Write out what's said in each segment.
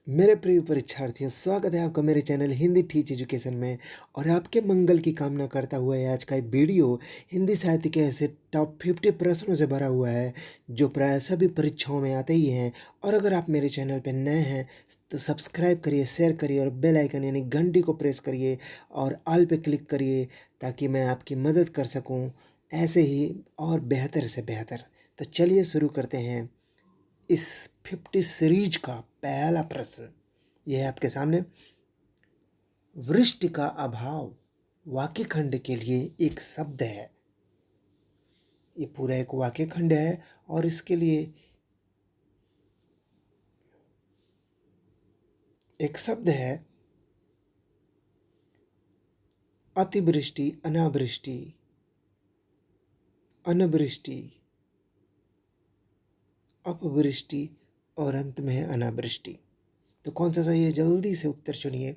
मेरे प्रिय परीक्षार्थियों, स्वागत है आपका मेरे चैनल हिंदी टीच एजुकेशन में। और आपके मंगल की कामना करता हुआ आज का ये वीडियो हिंदी साहित्य के ऐसे टॉप 50 प्रश्नों से भरा हुआ है जो प्राय सभी परीक्षाओं में आते ही हैं। और अगर आप मेरे चैनल पर नए हैं तो सब्सक्राइब करिए, शेयर करिए और बेल आइकन यानी घंटी को प्रेस करिए और ऑल पे क्लिक करिए ताकि मैं आपकी मदद कर सकूँ ऐसे ही और बेहतर से बेहतर। तो चलिए शुरू करते हैं इस 50 सीरीज का पहला प्रश्न। यह है आपके सामने। वृष्टि का अभाव वाक्य खंड के लिए एक शब्द है। ये पूरा एक वाक्य खंड है और इसके लिए एक शब्द है अतिवृष्टि, अनावृष्टि, अनवृष्टि, अपवृष्टि और अंत में है अनावृष्टि। तो कौन सा सही है? जल्दी से उत्तर चुनिए।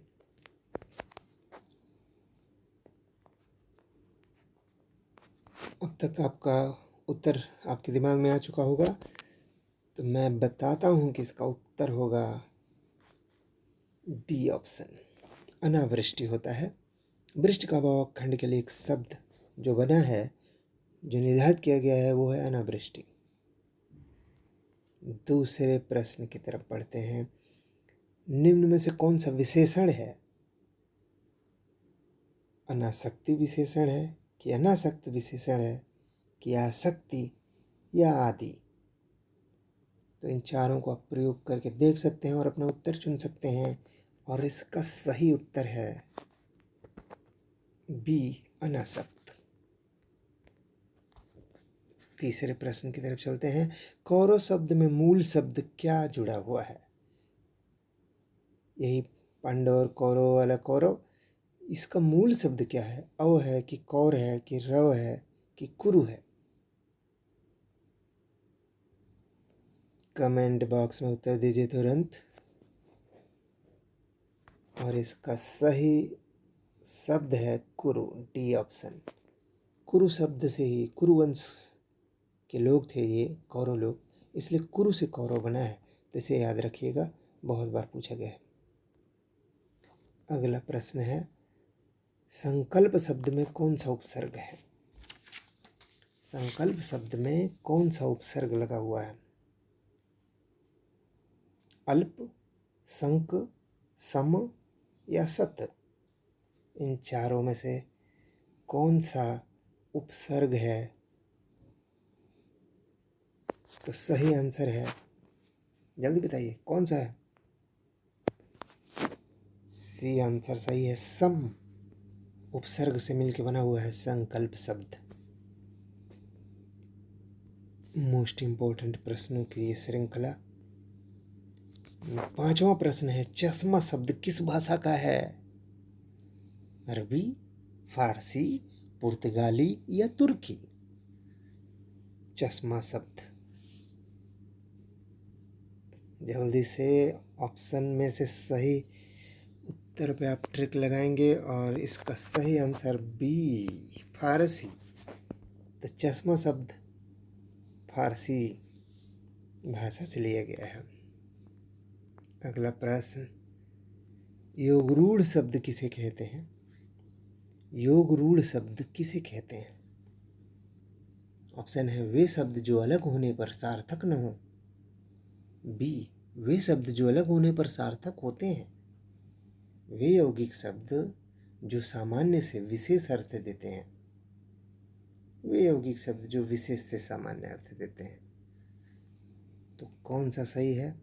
अब तक आपका उत्तर आपके दिमाग में आ चुका होगा, तो मैं बताता हूँ कि इसका उत्तर होगा डी ऑप्शन, अनावृष्टि होता है। वृष्टि का अभाव खंड के लिए एक शब्द जो बना है, जो निर्धारित किया गया है, वो है अनावृष्टि। दूसरे प्रश्न की तरफ पढ़ते हैं। निम्न में से कौन सा विशेषण है? अनासक्ति विशेषण है कि अनासक्त विशेषण है कि आसक्ति या आदि? तो इन चारों को आप प्रयोग करके देख सकते हैं और अपना उत्तर चुन सकते हैं। और इसका सही उत्तर है बी, अनासक्त। तीसरे प्रश्न की तरफ चलते हैं। कौरव शब्द में मूल शब्द क्या जुड़ा हुआ है? यही पांडव और कौरव वाला कौरव, इसका मूल शब्द क्या है? अव है कि कौर है कि रव है कि कुरु है? कमेंट बॉक्स में उत्तर दीजिए तुरंत। और इसका सही शब्द है कुरु, डी ऑप्शन। कुरु शब्द से ही कुरुवंश के लोग थे ये कौरव लोग, इसलिए कुरु से कौरव बना है। तो इसे याद रखिएगा, बहुत बार पूछा गया है। अगला प्रश्न है, संकल्प शब्द में कौन सा उपसर्ग है? संकल्प शब्द में कौन सा उपसर्ग लगा हुआ है? अल्प, संक, सम या सत? इन चारों में से कौन सा उपसर्ग है? तो सही आंसर है, जल्दी बताइए कौन सा है? सी आंसर सही है, सम उपसर्ग से मिलकर बना हुआ है संकल्प शब्द। मोस्ट इंपॉर्टेंट प्रश्नों की ये श्रृंखला। पांचवा प्रश्न है, चश्मा शब्द किस भाषा का है? अरबी, फारसी, पुर्तगाली या तुर्की? चश्मा शब्द, जल्दी से ऑप्शन में से सही उत्तर पे आप ट्रिक लगाएंगे और इसका सही आंसर बी, फारसी। तो चश्मा शब्द फारसी भाषा से लिया गया है। अगला प्रश्न, योगरूढ़ शब्द किसे कहते हैं? योगरूढ़ शब्द किसे कहते हैं? ऑप्शन है, वे शब्द जो अलग होने पर सार्थक न हो। बी, वे शब्द जो अलग होने पर सार्थक होते हैं। वे यौगिक शब्द जो सामान्य से विशेष अर्थ देते हैं। वे यौगिक शब्द जो विशेष से सामान्य अर्थ देते हैं। तो कौन सा सही है?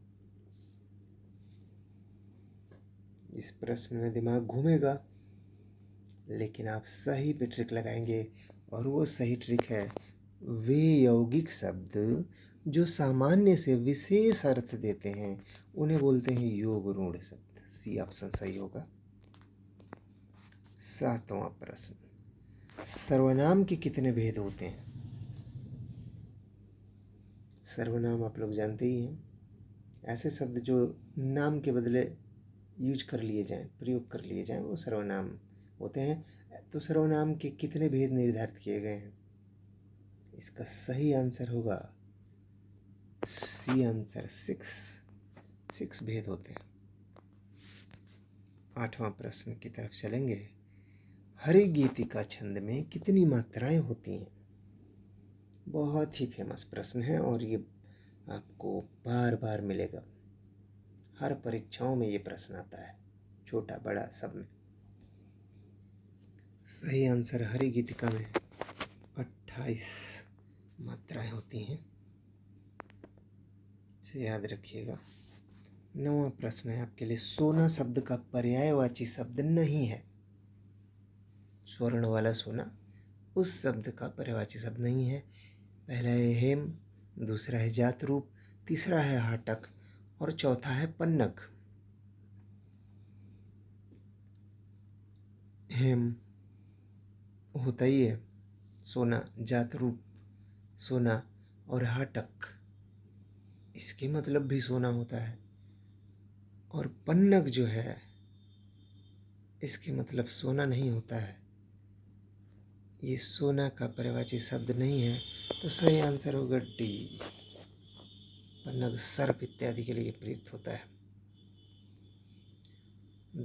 इस प्रश्न में दिमाग घूमेगा, लेकिन आप सही पे ट्रिक लगाएंगे और वो सही ट्रिक है, वे यौगिक शब्द जो सामान्य से विशेष अर्थ देते हैं उन्हें बोलते हैं योगरूढ़ शब्द। सी ऑप्शन सही होगा। सातवां प्रश्न, सर्वनाम के कितने भेद होते हैं? सर्वनाम आप लोग जानते ही हैं, ऐसे शब्द जो नाम के बदले यूज कर लिए जाएं, प्रयोग कर लिए जाएं, वो सर्वनाम होते हैं। तो सर्वनाम के कितने भेद निर्धारित किए गए हैं? इसका सही आंसर होगा सी आंसर, 6 भेद होते हैं। 8वां प्रश्न की तरफ चलेंगे। हरिगीतिका छंद में कितनी मात्राएं होती हैं? बहुत ही फेमस प्रश्न है और ये आपको बार बार मिलेगा। हर परीक्षाओं में ये प्रश्न आता है, छोटा बड़ा सब में। सही आंसर हरिगीतिका में 28 मात्राएं होती हैं, इसे याद रखिएगा। 9वां प्रश्न है आपके लिए। सोना शब्द का पर्यायवाची शब्द नहीं है। स्वर्ण वाला सोना उस शब्द का पर्यायवाची शब्द नहीं है। पहला है हेम, दूसरा है जात रूप, तीसरा है हाटक और चौथा है पन्नग। हेम होता ही है सोना, जात रूप सोना और हाटक इसके मतलब भी सोना होता है। और पन्नग जो है इसके मतलब सोना नहीं होता है। ये सोना का पर्यायवाची शब्द नहीं है, तो सही आंसर होगा डी। पन्नग सर्प इत्यादि के लिए प्रयुक्त होता है।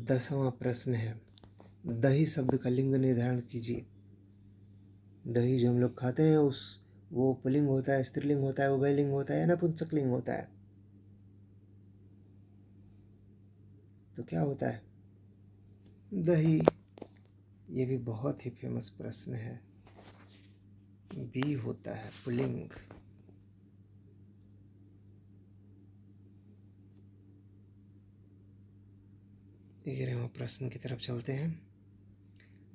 10वां प्रश्न है। दही शब्द का लिंग निर्धारण कीजिए। दही जो हम लोग खाते हैं वो पुल्लिंग होता है, स्त्रीलिंग होता है, उभयलिंग होता है या नपुंसकलिंग होता है? तो क्या होता है? दही। ये भी बहुत ही फेमस प्रश्न है। बी होता है पुल्लिंग। 11वां प्रश्न की तरफ चलते हैं।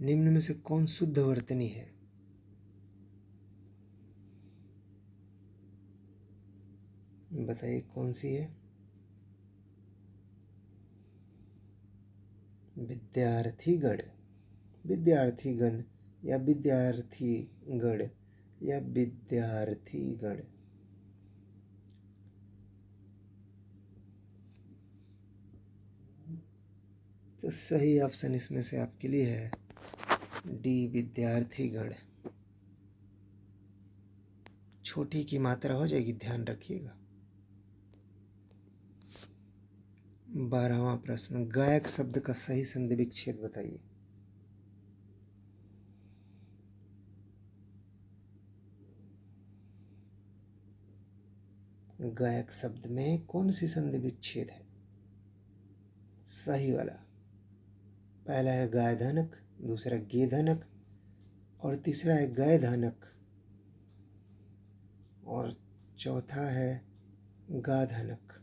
निम्न में से कौन शुद्ध वर्तनी है? बताइए कौन सी है? विद्यार्थीगण, विद्यार्थीगण या विद्यार्थीगण या विद्यार्थीगण? तो सही ऑप्शन इसमें से आपके लिए है डी, विद्यार्थीगण। छोटी की मात्रा हो जाएगी, ध्यान रखिएगा। 12वां प्रश्न। गायक शब्द का सही संधि विच्छेद बताइए। गायक शब्द में कौन सी संधि विच्छेद है? सही वाला। पहला है गायधानक, दूसरा गेधानक और तीसरा है गायधानक और चौथा है गाधानक।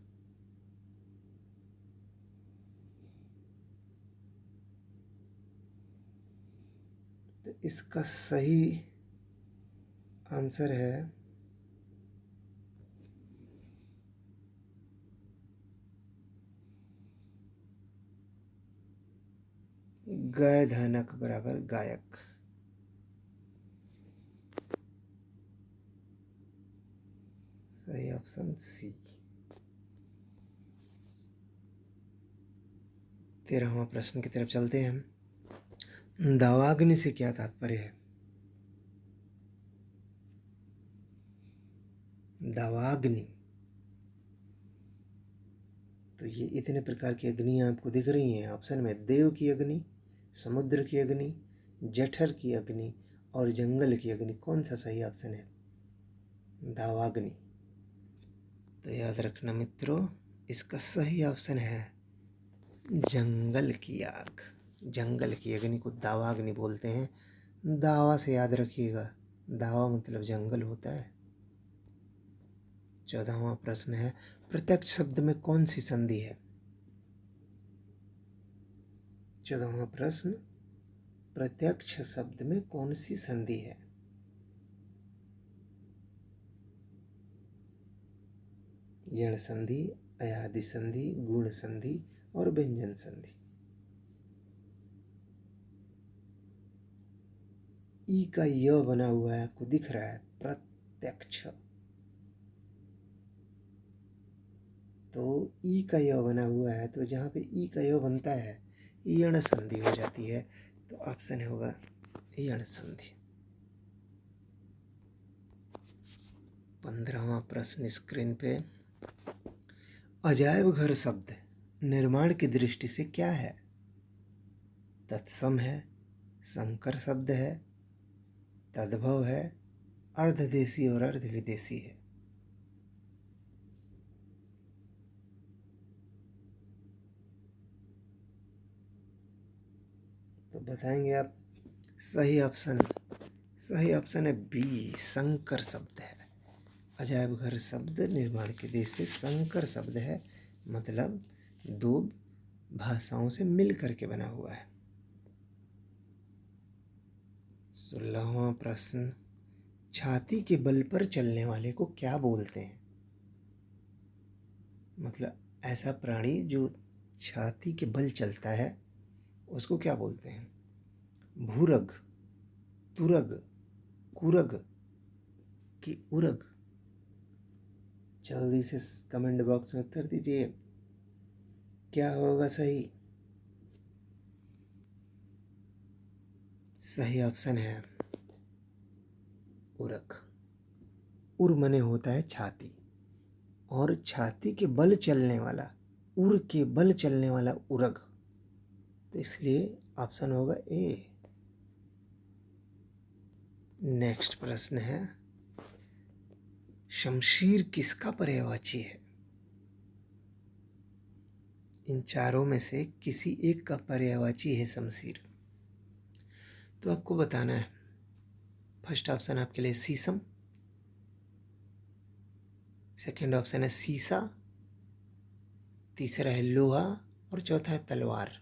तो इसका सही आंसर है गायधानक बराबर गायक। सही ऑप्शन सी। 13वां प्रश्न की तरफ चलते हैं हम। दावाग्नि से क्या तात्पर्य है? दावाग्नि, तो ये इतने प्रकार की अग्नियाँ आपको दिख रही हैं ऑप्शन में। देव की अग्नि, समुद्र की अग्नि, जठर की अग्नि और जंगल की अग्नि। कौन सा सही ऑप्शन है? दावाग्नि। तो याद रखना मित्रों, इसका सही ऑप्शन है जंगल की आग। जंगल की अग्नि को दावाग्नि बोलते हैं। दावा से याद रखिएगा, दावा मतलब जंगल होता है। 14वां प्रश्न है। प्रत्यक्ष शब्द में कौन सी संधि है? 14वां प्रश्न। प्रत्यक्ष शब्द में कौन सी संधि है? यण संधि, अयादि संधि, गुण संधि और व्यंजन संधि। ई का य बना हुआ है, आपको दिख रहा है, प्रत्यक्ष। तो ई का य बना हुआ है, तो जहाँ पे ई का य बनता है यण संधि हो जाती है। तो ऑप्शन होगा यण संधि। 15वां प्रश्न स्क्रीन पे। अजायब घर शब्द निर्माण की दृष्टि से क्या है? तत्सम है, संकर शब्द है, तद्भव है, अर्धदेशी और अर्ध विदेशी है। तो बताएंगे आप। सही ऑप्शन है बी, संकर शब्द है। अजायब घर शब्द निर्माण के देश से संकर शब्द है, मतलब दो भाषाओं से मिल करके बना हुआ है। 16वां प्रश्न, छाती के बल पर चलने वाले को क्या बोलते हैं? मतलब ऐसा प्राणी जो छाती के बल चलता है उसको क्या बोलते हैं? भूरग, तुरग, कुरग कि उरग? जल्दी से कमेंट बॉक्स में उत्तर दीजिए, क्या होगा सही? सही ऑप्शन है उरग। उर मने होता है छाती, और छाती के बल चलने वाला, उर के बल चलने वाला उरग, तो इसलिए ऑप्शन होगा ए। नेक्स्ट प्रश्न है, शमशीर किसका पर्यायवाची है? इन चारों में से किसी एक का पर्यायवाची है शमशीर, तो आपको बताना है। फर्स्ट ऑप्शन आपके लिए शीशम, सेकंड ऑप्शन है शीशा, तीसरा है लोहा और चौथा है तलवार।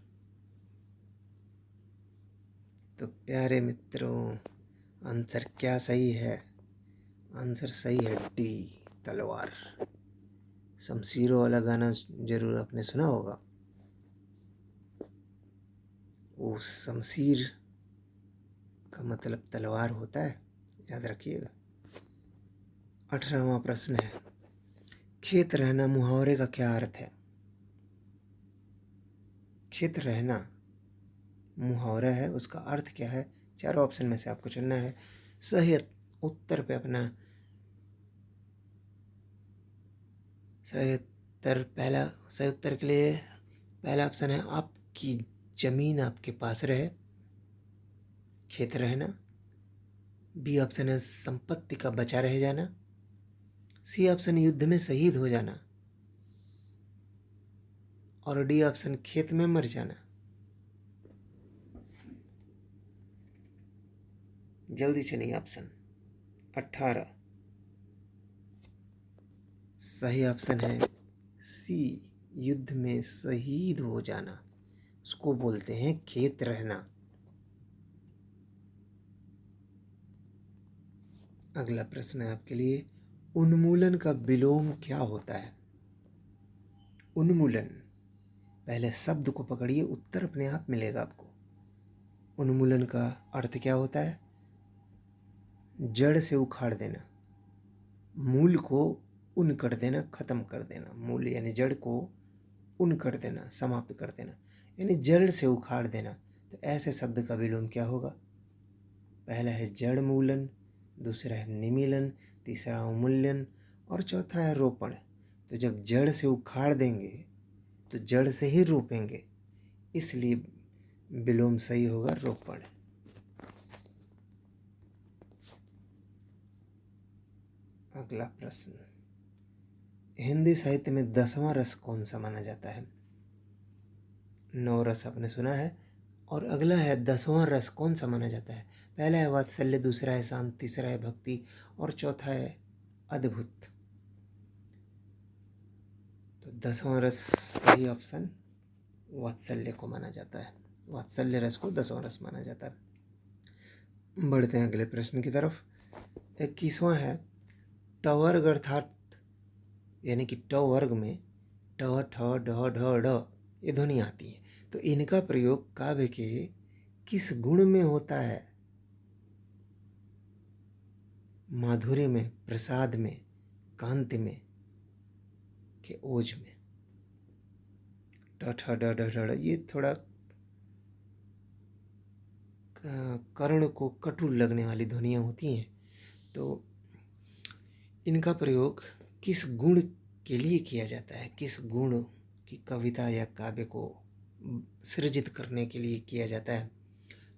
तो प्यारे मित्रों, आंसर क्या सही है? आंसर सही है डी, तलवार। शमशीरों वाला गाना जरूर आपने सुना होगा, वो शमशीर का मतलब तलवार होता है, याद रखिएगा। 18वां प्रश्न है, खेत रहना मुहावरे का क्या अर्थ है? खेत रहना मुहावरा है, उसका अर्थ क्या है? चारों ऑप्शन में से आपको चुनना है। सही उत्तर पे अपना सही उत्तर के लिए पहला ऑप्शन है आपकी जमीन आपके पास रहे, खेत रहना। बी ऑप्शन है संपत्ति का बचा रह जाना। सी ऑप्शन युद्ध में शहीद हो जाना। और डी ऑप्शन खेत में मर जाना। जल्दी चलिए ऑप्शन 18। सही ऑप्शन है सी, युद्ध में शहीद हो जाना, उसको बोलते हैं खेत रहना। अगला प्रश्न है आपके लिए, उन्मूलन का विलोम क्या होता है? उन्मूलन, पहले शब्द को पकड़िए, उत्तर अपने आप मिलेगा आपको। उन्मूलन का अर्थ क्या होता है? जड़ से उखाड़ देना, मूल को उन कर देना, खत्म कर देना। मूल यानी जड़ को उन कर देना, समाप्त कर देना, यानी जड़ से उखाड़ देना। तो ऐसे शब्द का विलोम क्या होगा? पहला है जड़ मूलन, दूसरा है निमीलन, तीसरा उन्मूलन और चौथा है रोपण। तो जब जड़ से उखाड़ देंगे तो जड़ से ही रोपेंगे, इसलिए विलोम सही होगा रोपण। अगला प्रश्न, हिंदी साहित्य में 10वां रस कौन सा माना जाता है? 9 रस आपने सुना है, और अगला है 10वां रस कौन सा माना जाता है? पहला है वात्सल्य, दूसरा है शांत, तीसरा है भक्ति और चौथा है अद्भुत। तो 10वां रस सही ऑप्शन वात्सल्य को माना जाता है। वात्सल्य रस को 10वां रस माना जाता है। बढ़ते हैं अगले प्रश्न की तरफ। 21वां है, ट वर्ग अर्थात यानी कि ट वर्ग में ट, ठ, ढ, ढ, ढ ये ध्वनि आती है। तो इनका प्रयोग काव्य के किस गुण में होता है? माधुर्य में, प्रसाद में, कांति में के ओज में? ट, ठ, ड, ढ, ढ ये थोड़ा कर्ण को कटु लगने वाली ध्वनियाँ होती हैं। तो इनका प्रयोग किस गुण के लिए किया जाता है? किस गुण की कविता या काव्य को सृजित करने के लिए किया जाता है।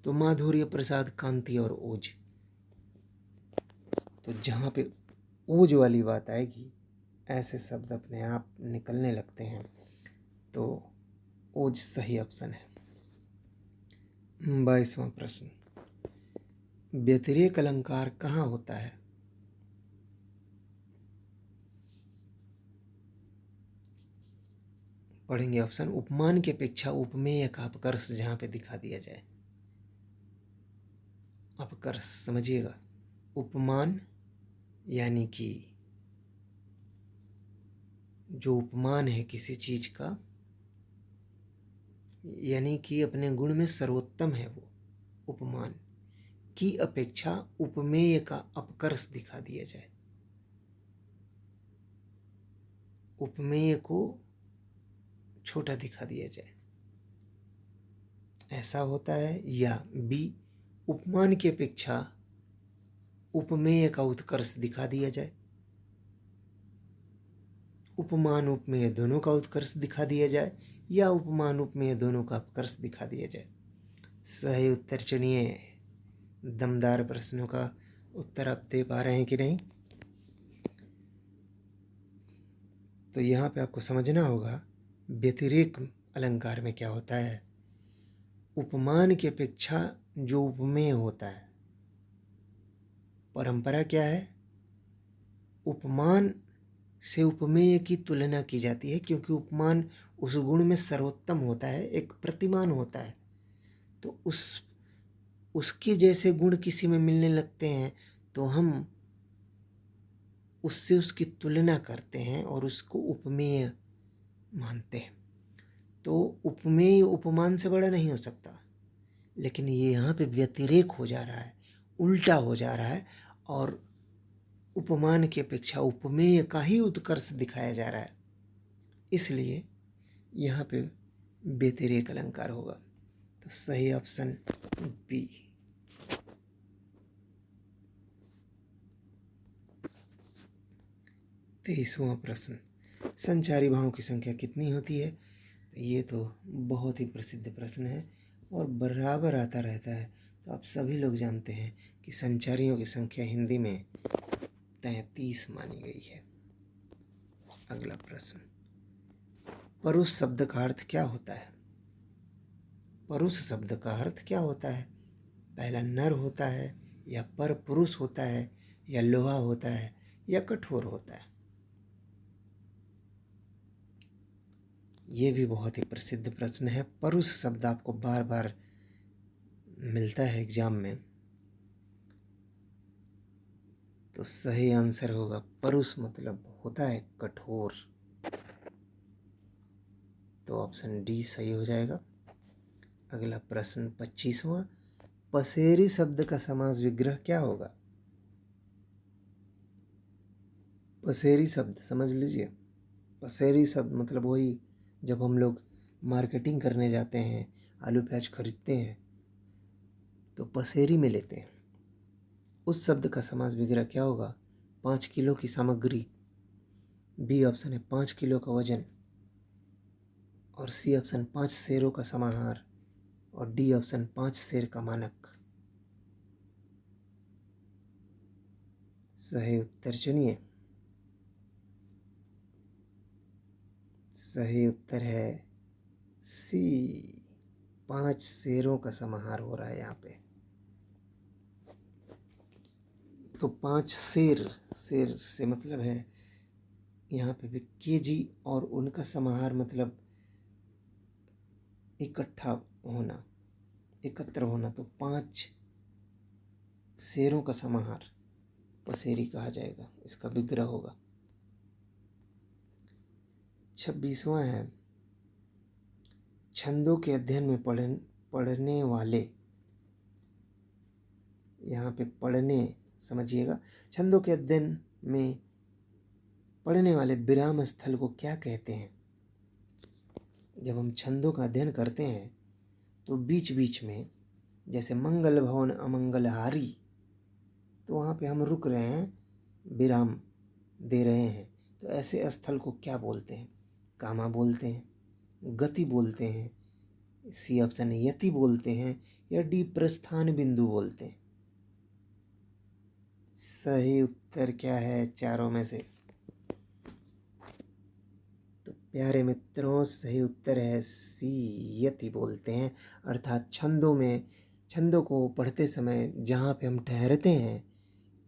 तो माधुर्य, प्रसाद, कांति और ओज। तो जहाँ पे ओज वाली बात आएगी, ऐसे शब्द अपने आप निकलने लगते हैं, तो ओज सही ऑप्शन है। 22वां प्रश्न, व्यतिरेक अलंकार कहाँ होता है? पढ़ेंगे ऑप्शन। उपमान की अपेक्षा उपमेय का अपकर्ष जहाँ पे दिखा दिया जाए। अपकर्ष समझिएगा, उपमान यानी कि जो उपमान है किसी चीज का, यानी कि अपने गुण में सर्वोत्तम है, वो उपमान की अपेक्षा उपमेय का अपकर्ष दिखा दिया जाए, उपमेय को छोटा दिखा दिया जाए, ऐसा होता है। या बी, उपमान की अपेक्षा उपमेय का उत्कर्ष दिखा दिया जाए, उपमान उपमेय दोनों का उत्कर्ष दिखा दिया जाए, या उपमान उपमेय दोनों का अपकर्ष दिखा दिया जाए। सही उत्तर चुनिए। दमदार प्रश्नों का उत्तर आप दे पा रहे हैं कि नहीं? तो यहाँ पे आपको समझना होगा व्यतिरेक अलंकार में क्या होता है। उपमान की अपेक्षा जो उपमेय होता है, परंपरा क्या है, उपमान से उपमेय की तुलना की जाती है, क्योंकि उपमान उस गुण में सर्वोत्तम होता है, एक प्रतिमान होता है। तो उसके जैसे गुण किसी में मिलने लगते हैं तो हम उससे उसकी तुलना करते हैं और उसको उपमेय मानते हैं। तो उपमेय उपमान से बड़ा नहीं हो सकता, लेकिन ये यहाँ पे व्यतिरेक हो जा रहा है, उल्टा हो जा रहा है, और उपमान की अपेक्षा उपमेय का ही उत्कर्ष दिखाया जा रहा है, इसलिए यहाँ पे व्यतिरेक अलंकार होगा। तो सही ऑप्शन बी। 23वां प्रश्न, संचारी भावों की संख्या कितनी होती है? ये तो बहुत ही प्रसिद्ध प्रश्न है और बराबर आता रहता है। तो आप सभी लोग जानते हैं कि संचारियों की संख्या हिंदी में 33 मानी गई है। अगला प्रश्न, परुष शब्द का अर्थ क्या होता है? परुष शब्द का अर्थ क्या होता है? पहला नर होता है, या पर पुरुष होता है, या लोहा होता है, या कठोर होता है? ये भी बहुत ही प्रसिद्ध प्रश्न है। परुष शब्द आपको बार बार मिलता है एग्जाम में, तो सही आंसर होगा परुष मतलब होता है कठोर। तो ऑप्शन डी सही हो जाएगा। अगला प्रश्न 25वां, पसेरी शब्द का समास विग्रह क्या होगा? पसेरी शब्द समझ लीजिए। पसेरी शब्द मतलब वही, जब हम लोग मार्केटिंग करने जाते हैं, आलू प्याज खरीदते हैं, तो पसेरी में लेते हैं। उस शब्द का समास विग्रह क्या होगा? 5 किलो की सामग्री, बी ऑप्शन है 5 किलो का वजन, और सी ऑप्शन 5 शेरों का समाहार, और डी ऑप्शन 5 शेर का मानक। सही उत्तर चुनिए। सही उत्तर है सी, 5 शेरों का समाहार हो रहा है यहाँ पे। तो 5 शेर, शेर से मतलब है यहाँ पे भी केजी, और उनका समाहार मतलब इकट्ठा होना, एकत्र होना। तो 5 शेरों का समाहार पसेरी कहा जाएगा, इसका विग्रह होगा। 26वां है, छंदों के अध्ययन में पढ़ने वाले, यहाँ पे पढ़ने समझिएगा, छंदों के अध्ययन में पढ़ने वाले विराम स्थल को क्या कहते हैं? जब हम छंदों का अध्ययन करते हैं तो बीच बीच में, जैसे मंगल भवन अमंगलहारी, तो वहाँ पे हम रुक रहे हैं, विराम दे रहे हैं, तो ऐसे स्थल को क्या बोलते हैं? कामा बोलते हैं, गति बोलते हैं, सी ऑप्शन है यति बोलते हैं, या डी प्रस्थान बिंदु बोलते हैं। सही उत्तर क्या है चारों में से? तो प्यारे मित्रों, सही उत्तर है सी, यति बोलते हैं। अर्थात छंदों को पढ़ते समय जहाँ पे हम ठहरते हैं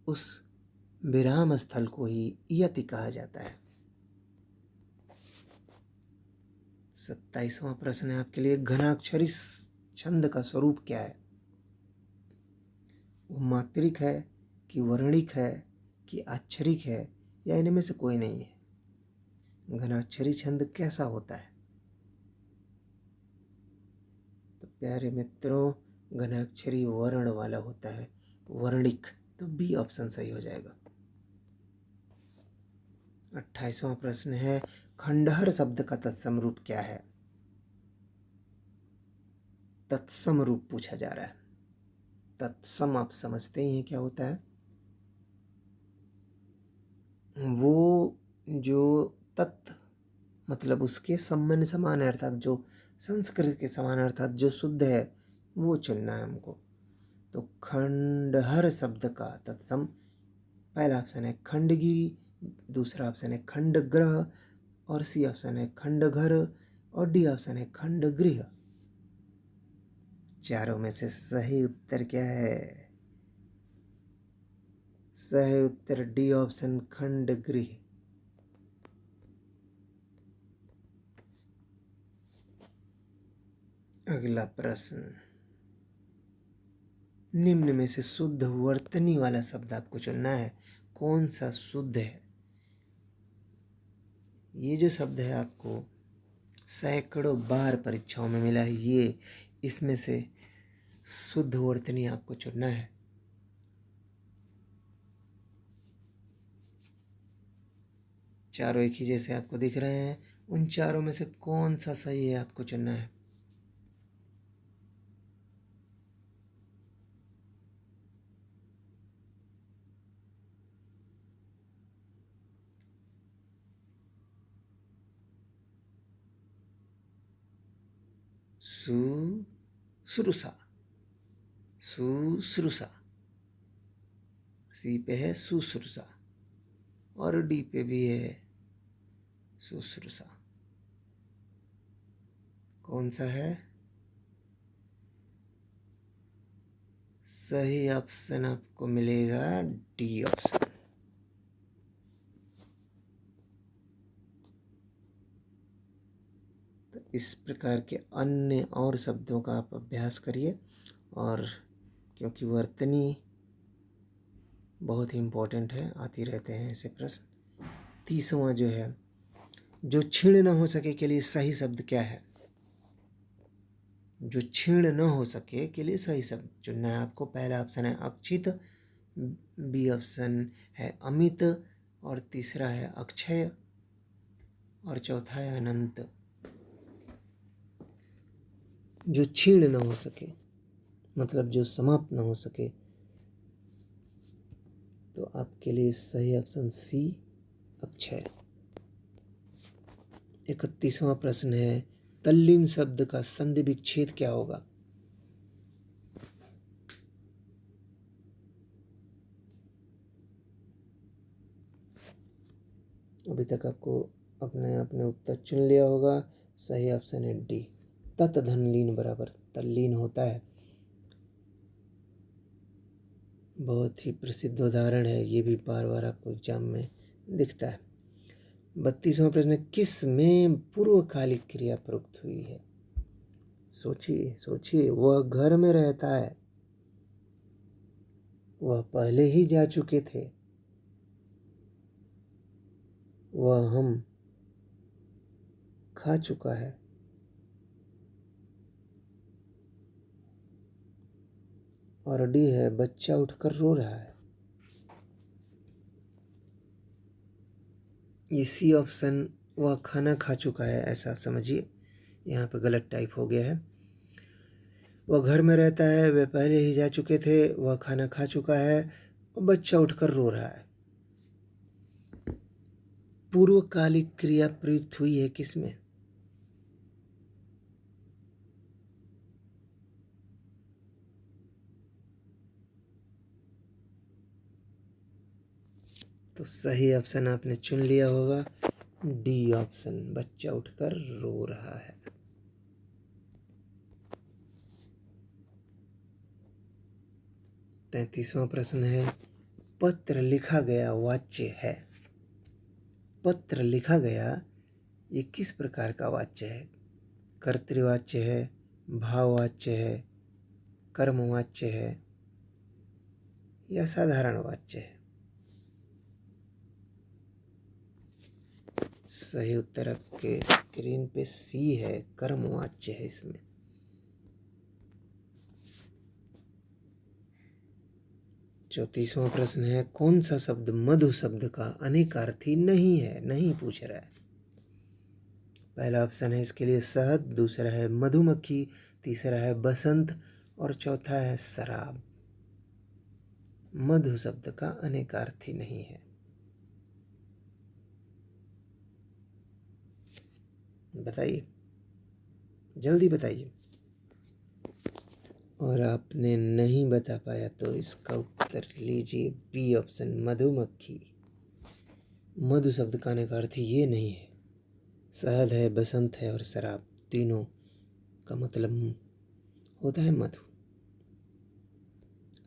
उस विराम स्थल को ही यति कहा जाता है। 27वां प्रश्न है आपके लिए, घनाक्षरी छंद का स्वरूप क्या है? वो मात्रिक है कि वर्णिक है कि आक्षरिक है, या इनमें से कोई नहीं है? घनाक्षरी छंद कैसा होता है? तो प्यारे मित्रों, घनाक्षरी वर्ण वाला होता है, वर्णिक। तो बी ऑप्शन सही हो जाएगा। 28वां प्रश्न है, खंडहर शब्द का तत्सम रूप क्या है? तत्सम रूप पूछा जा रहा है। तत्सम आप समझते ही हैं क्या होता है? वो जो तत् मतलब उसके सम्मान समान है, अर्थात जो संस्कृत के समान, अर्थात जो शुद्ध है, वो चुनना है हमको। तो खंडहर शब्द का तत्सम, पहला ऑप्शन है खंडगिरी, दूसरा ऑप्शन है खंडग्रह, और सी ऑप्शन है खंडघर, और डी ऑप्शन है खंडगृह। चारों में से सही उत्तर क्या है? सही उत्तर डी ऑप्शन खंडगृह। अगला प्रश्न, निम्न में से शुद्ध वर्तनी वाला शब्द आपको चुनना है। कौन सा शुद्ध है? ये जो शब्द है आपको सैकड़ों बार परीक्षाओं में मिला है, ये इसमें से शुद्ध वर्तनी आपको चुनना है। चारों एक ही जैसे आपको दिख रहे हैं, उन चारों में से कौन सा सही है आपको चुनना है। शुश्रूषा, शुश्रूषा। सी पे है शुश्रूषा, और डी पे भी है शुश्रूषा। कौन सा है? सही ऑप्शन आपको मिलेगा डी ऑप्शन। तो इस प्रकार के अन्य और शब्दों का आप अभ्यास करिए, और क्योंकि वर्तनी बहुत ही इम्पोर्टेंट है, आती रहते हैं ऐसे प्रश्न। 30वां जो है, जो छीण न हो सके के लिए सही शब्द क्या है? जो छीण न हो सके के लिए सही शब्द चुनना है आपको। पहला ऑप्शन है अक्षित, बी ऑप्शन है अमित, और तीसरा है अक्षय, और चौथा है अनंत। जो छीण न हो सके मतलब जो समाप्त न हो सके, तो आपके लिए सही ऑप्शन सी, अक्षय। 31वां प्रश्न है, तल्लीन शब्द का संधि विच्छेद क्या होगा? अभी तक आपको अपने अपने उत्तर चुन लिया होगा। सही ऑप्शन है डी, तत् धन लीन बराबर तल्लीन होता है। बहुत ही प्रसिद्ध उदाहरण है, ये भी बार बार आपको एग्जाम में दिखता है। 32वां प्रश्न, किस में पूर्वकालिक क्रिया प्रयुक्त हुई है? सोचिए सोचिए। वह घर में रहता है, वह पहले ही जा चुके थे, वह हम खा चुका है, और डी है बच्चा उठकर रो रहा है। ये सी ऑप्शन वह खाना खा चुका है ऐसा समझिए, यहाँ पे गलत टाइप हो गया है। वह घर में रहता है, वे पहले ही जा चुके थे, वह खाना खा चुका है, और बच्चा उठकर रो रहा है। पूर्वकालिक क्रिया प्रयुक्त हुई है किसमें? तो सही ऑप्शन आपने चुन लिया होगा, डी ऑप्शन, बच्चा उठकर रो रहा है। 33वां प्रश्न है, पत्र लिखा गया वाच्य है। पत्र लिखा गया ये किस प्रकार का वाच्य है? कर्तृवाच्य है, भाववाच्य है, कर्मवाच्य है या साधारण वाच्य है? सही उत्तर आपके स्क्रीन पे सी है, कर्मवाच्य है इसमें। 34वां प्रश्न है, कौन सा शब्द मधु शब्द का अनेकार्थी नहीं है? नहीं पूछ रहा है। पहला ऑप्शन है इसके लिए शहद, दूसरा है मधुमक्खी, तीसरा है बसंत और चौथा है शराब। मधु शब्द का अनेकार्थी नहीं है। बताइए, जल्दी बताइए। और आपने नहीं बता पाया तो इसका उत्तर लीजिए, बी ऑप्शन, मधुमक्खी। मधु शब्द का अनेकार्थी ये नहीं है। शहद है, बसंत है और शराब, तीनों का मतलब होता है मधु।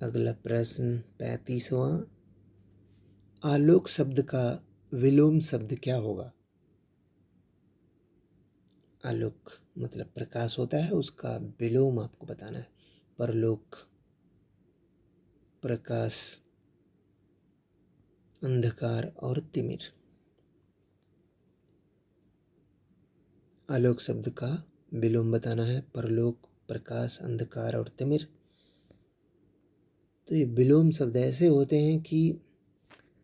अगला प्रश्न 35वां, आलोक शब्द का विलोम शब्द क्या होगा? आलोक मतलब प्रकाश होता है, उसका विलोम आपको बताना है। परलोक, प्रकाश, अंधकार और तिमिर। आलोक शब्द का विलोम बताना है, परलोक, प्रकाश, अंधकार और तिमिर। तो ये विलोम शब्द ऐसे होते हैं कि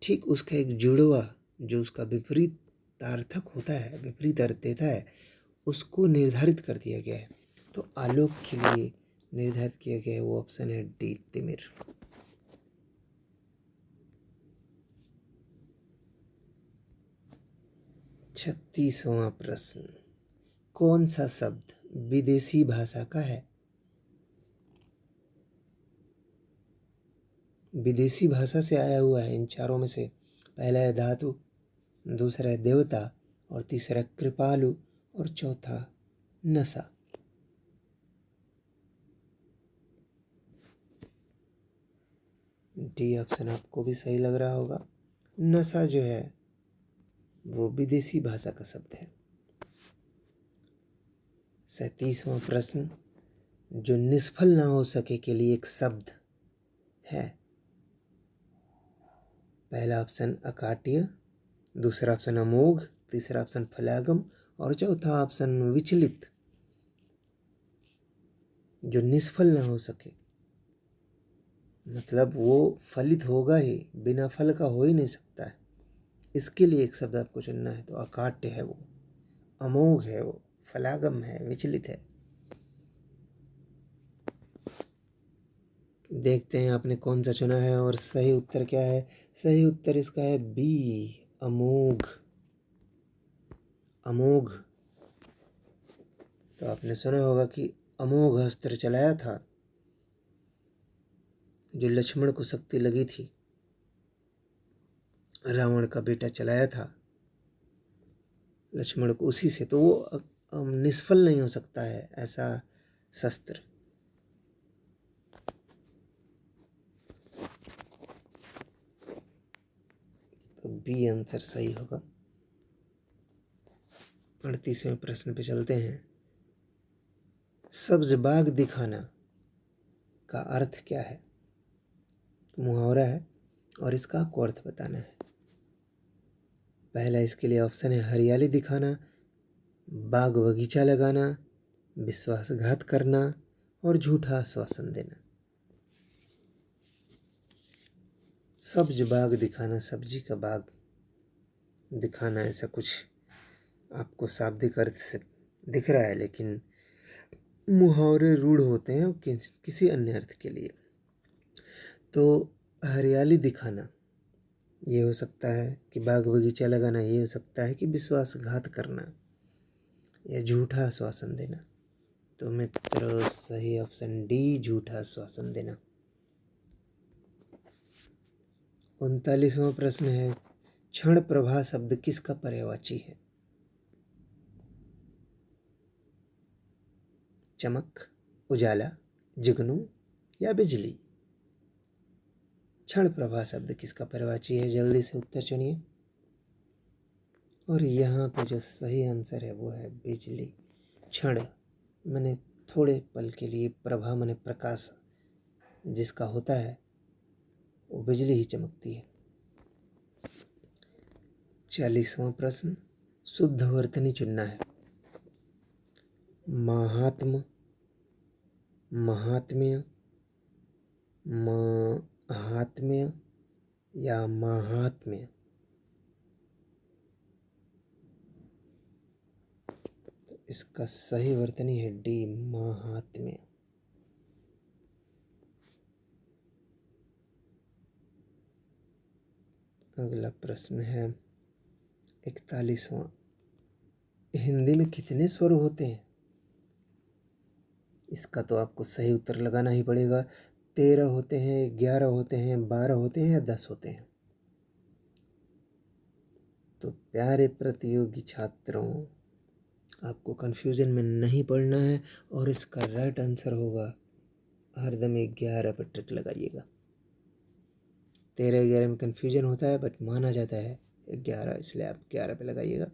ठीक उसका एक जुड़वा जो उसका विपरीतार्थक होता है, विपरीत अर्थ देता है, उसको निर्धारित कर दिया गया है। तो आलोक के लिए निर्धारित किया गया है वो ऑप्शन है डी, तिमिर। 36वां प्रश्न, कौन सा शब्द विदेशी भाषा का है? विदेशी भाषा से आया हुआ है इन चारों में से। पहला है धातु, दूसरा है देवता और तीसरा कृपालु और चौथा नशा। डी ऑप्शन आपको भी सही लग रहा होगा। नशा जो है वो विदेशी भाषा का शब्द है। 37वां प्रश्न, जो निष्फल ना हो सके के लिए एक शब्द है। पहला ऑप्शन अकाट्य, दूसरा ऑप्शन अमोघ, तीसरा ऑप्शन फलागम और चौथा ऑप्शन विचलित। जो निष्फल ना हो सके मतलब वो फलित होगा ही, बिना फल का हो ही नहीं सकता है। इसके लिए एक शब्द आपको चुनना है। तो अकाट्य है वो, अमोघ है वो, फलागम है, विचलित है। देखते हैं आपने कौन सा चुना है और सही उत्तर क्या है। सही उत्तर इसका है बी, अमोघ। अमोघ। तो आपने सुना होगा कि अमोघ अस्त्र चलाया था जो लक्ष्मण को शक्ति लगी थी, रावण का बेटा चलाया था लक्ष्मण को, उसी से। तो वो निष्फल नहीं हो सकता है ऐसा शस्त्र। तो बी आंसर सही होगा। 38वें प्रश्न पे चलते हैं। सब्ज बाग दिखाना का अर्थ क्या है? मुहावरा है और इसका आपको अर्थ बताना है। पहला इसके लिए ऑप्शन है हरियाली दिखाना, बाग बगीचा लगाना, विश्वासघात करना और झूठा आश्वासन देना। सब्ज बाग दिखाना, सब्जी का बाग दिखाना, ऐसा कुछ आपको शाब्दिक अर्थ से दिख रहा है, लेकिन मुहावरे रूढ़ होते हैं किसी अन्य अर्थ के लिए। तो हरियाली दिखाना ये हो सकता है कि बाग बगीचा लगाना, ये हो सकता है कि विश्वासघात करना या झूठा आश्वासन देना। तो मित्रों सही ऑप्शन डी, झूठा आश्वासन देना। 39वां प्रश्न है, क्षण प्रभा शब्द किसका पर्यायवाची है? चमक, उजाला, जुगनू या बिजली? क्षण प्रभा शब्द किसका पर्यायवाची है? जल्दी से उत्तर चुनिए। और यहाँ पे जो सही आंसर है वो है बिजली। क्षण माने थोड़े पल के लिए, प्रभा माने प्रकाश जिसका होता है वो बिजली ही चमकती है। 40वां प्रश्न, शुद्ध वर्तनी चुनना है। महात्म, महात्म्य, महात्म्य या महात्म्य? तो इसका सही वर्तनी है डी, महात्म्य। अगला प्रश्न है 41वां, हिंदी में कितने स्वर होते हैं? इसका तो आपको सही उत्तर लगाना ही पड़ेगा। 13 होते हैं, 11 होते हैं, 12 होते हैं या 10 होते हैं? तो प्यारे प्रतियोगी छात्रों, आपको कन्फ्यूजन में नहीं पड़ना है और इसका राइट आंसर होगा, हरदम 11 पर ट्रिक लगाइएगा। 13 11 में कन्फ्यूजन होता है बट माना जाता है 11, इसलिए आप 11 पे लगाइएगा।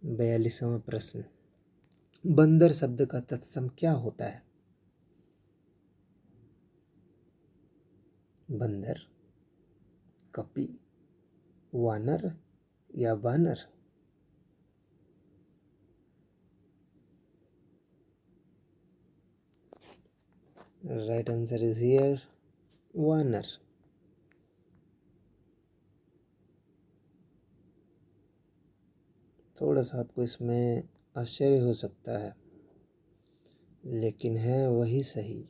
42वां प्रश्न, बंदर शब्द का तत्सम क्या होता है? बंदर, कपि, वानर या वानर? राइट आंसर इज हियर वानर। थोड़ा सा आपको इसमें आश्चर्य हो सकता है लेकिन है वही सही।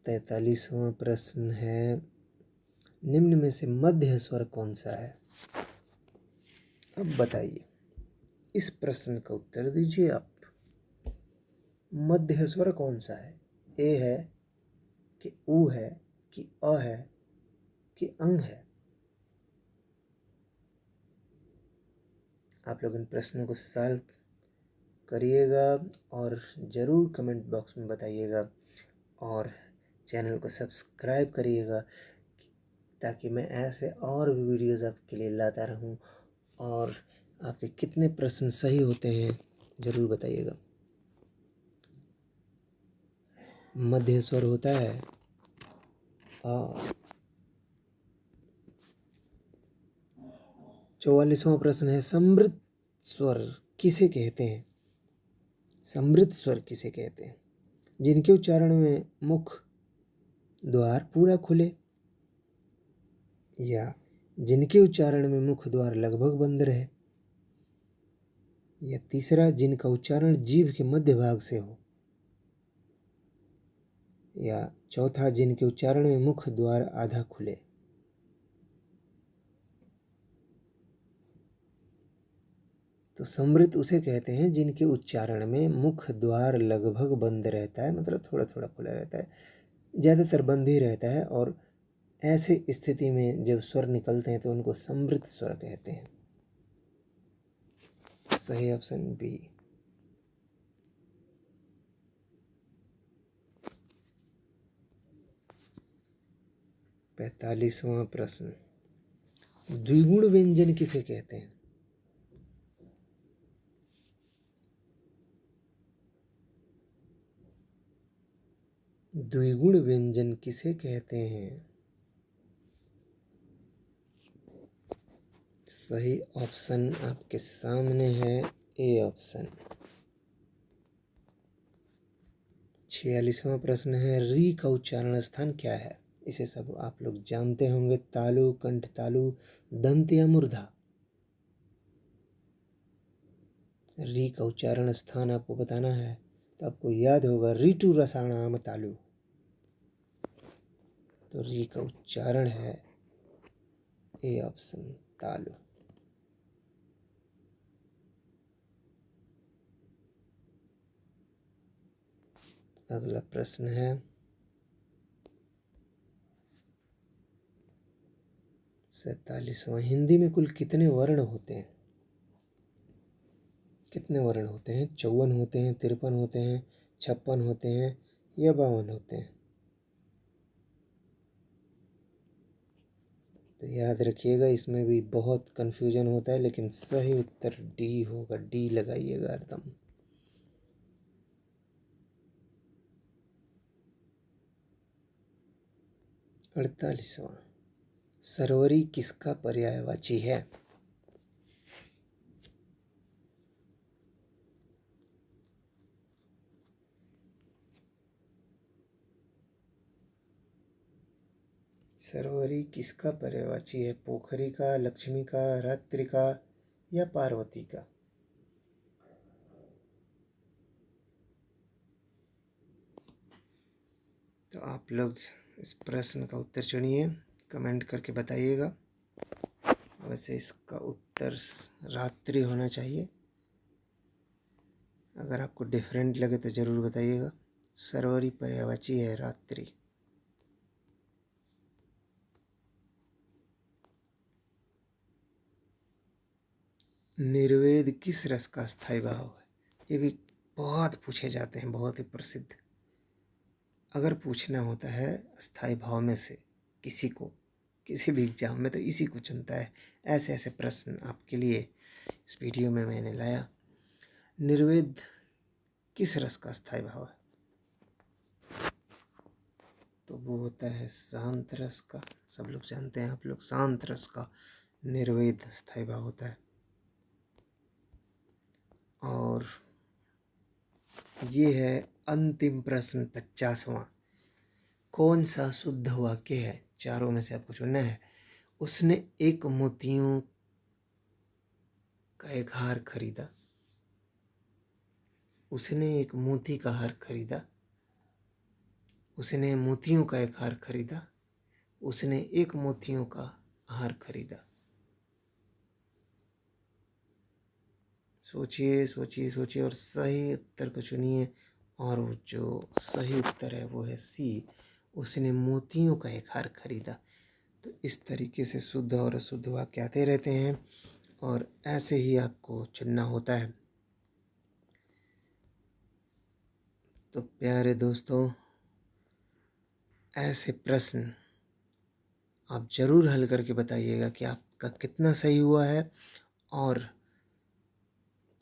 43वां प्रश्न है, निम्न में से मध्य स्वर कौन सा है? अब बताइए, इस प्रश्न का उत्तर दीजिए आप। मध्य स्वर कौन सा है? ए है कि ऊ है कि अ है कि अंग है? आप लोग इन प्रश्नों को सॉल्व करिएगा और ज़रूर कमेंट बॉक्स में बताइएगा और चैनल को सब्सक्राइब करिएगा ताकि मैं ऐसे और भी वीडियोस आपके लिए लाता रहूं। और आपके कितने प्रश्न सही होते हैं ज़रूर बताइएगा। मध्य स्वर होता है आ। 44वां प्रश्न है, समृद्ध स्वर किसे कहते हैं? समृद्ध स्वर किसे कहते हैं? जिनके उच्चारण में मुख द्वार पूरा खुले, या जिनके उच्चारण में मुख द्वार लगभग बंद रहे, या तीसरा जिनका उच्चारण जीभ के मध्य भाग से हो, या चौथा जिनके उच्चारण में मुख द्वार आधा खुले। तो समृद्ध उसे कहते हैं जिनके उच्चारण में मुख द्वार लगभग बंद रहता है, मतलब थोड़ा थोड़ा खुला रहता है, ज़्यादातर बंद ही रहता है। और ऐसे स्थिति में जब स्वर निकलते हैं तो उनको समृद्ध स्वर कहते हैं। सही ऑप्शन बी। 45वां प्रश्न, द्विगुण व्यंजन किसे कहते हैं? द्विगुण व्यंजन किसे कहते हैं? सही ऑप्शन आपके सामने है, ए ऑप्शन। 46वां प्रश्न है, री का उच्चारण स्थान क्या है? इसे सब आप लोग जानते होंगे, तालु, कंठ तालु, दंत या मूर्धा? री का उच्चारण स्थान आपको बताना है तो आपको याद होगा ऋतु रसाणाम तालु। तो री का उच्चारण है ए ऑप्शन, तालु। अगला प्रश्न है, 47वां। हिंदी में कुल कितने वर्ण होते हैं? कितने वर्ण होते हैं? 54 होते हैं, 53 होते हैं, 56 होते हैं या 52 होते हैं? तो याद रखिएगा, इसमें भी बहुत कन्फ्यूजन होता है, लेकिन सही उत्तर डी होगा। डी लगाइएगा एकदम। 48वां। सरवरी किसका पर्यायवाची है? सरवरी किसका पर्यायवाची है? पोखरी का, लक्ष्मी का, रात्रि का या पार्वती का? तो आप लोग इस प्रश्न का उत्तर चुनिए, कमेंट करके बताइएगा। वैसे इसका उत्तर रात्रि होना चाहिए। अगर आपको डिफरेंट लगे तो ज़रूर बताइएगा। सरवरी पर्यायवाची है रात्रि। निर्वेद किस रस का स्थायी भाव है? ये भी बहुत पूछे जाते हैं, बहुत ही प्रसिद्ध। अगर पूछना होता है स्थायी भाव में से किसी को, किसी भी एग्जाम में, तो इसी को चुनता है। ऐसे ऐसे प्रश्न आपके लिए इस वीडियो में मैंने लाया। निर्वेद किस रस का स्थायी भाव है? तो वो होता है शांत रस का। सब लोग जानते हैं, आप लोग, शांत रस का निर्वेद स्थायी भाव होता है। और ये है अंतिम प्रश्न, 50वां। कौन सा शुद्ध वाक्य है? चारों में से आपको चुनना है। उसने एक मोतियों का एक हार खरीदा। उसने एक मोती का हार खरीदा। उसने मोतियों का एक हार खरीदा। उसने एक मोतियों का हार खरीदा। सोचिए सोचिए सोचिए और सही उत्तर को चुनिए। और वो जो सही उत्तर है वो है सी, उसने मोतियों का एक हार खरीदा। तो इस तरीके से शुद्ध और अशुद्ध वाक्य आते रहते हैं और ऐसे ही आपको चुनना होता है। तो प्यारे दोस्तों, ऐसे प्रश्न आप ज़रूर हल करके बताइएगा कि आपका कितना सही हुआ है। और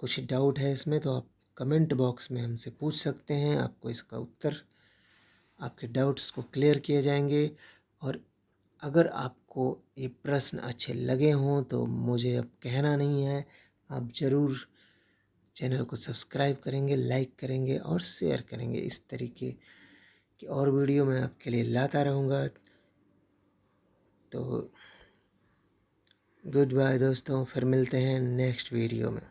कुछ डाउट है इसमें तो आप कमेंट बॉक्स में हमसे पूछ सकते हैं। आपको इसका उत्तर, आपके डाउट्स को क्लियर किए जाएंगे। और अगर आपको ये प्रश्न अच्छे लगे हों तो मुझे अब कहना नहीं है, आप ज़रूर चैनल को सब्सक्राइब करेंगे, लाइक करेंगे और शेयर करेंगे। इस तरीके की और वीडियो मैं आपके लिए लाता रहूँगा। तो गुड बाय दोस्तों, फिर मिलते हैं नेक्स्ट वीडियो में।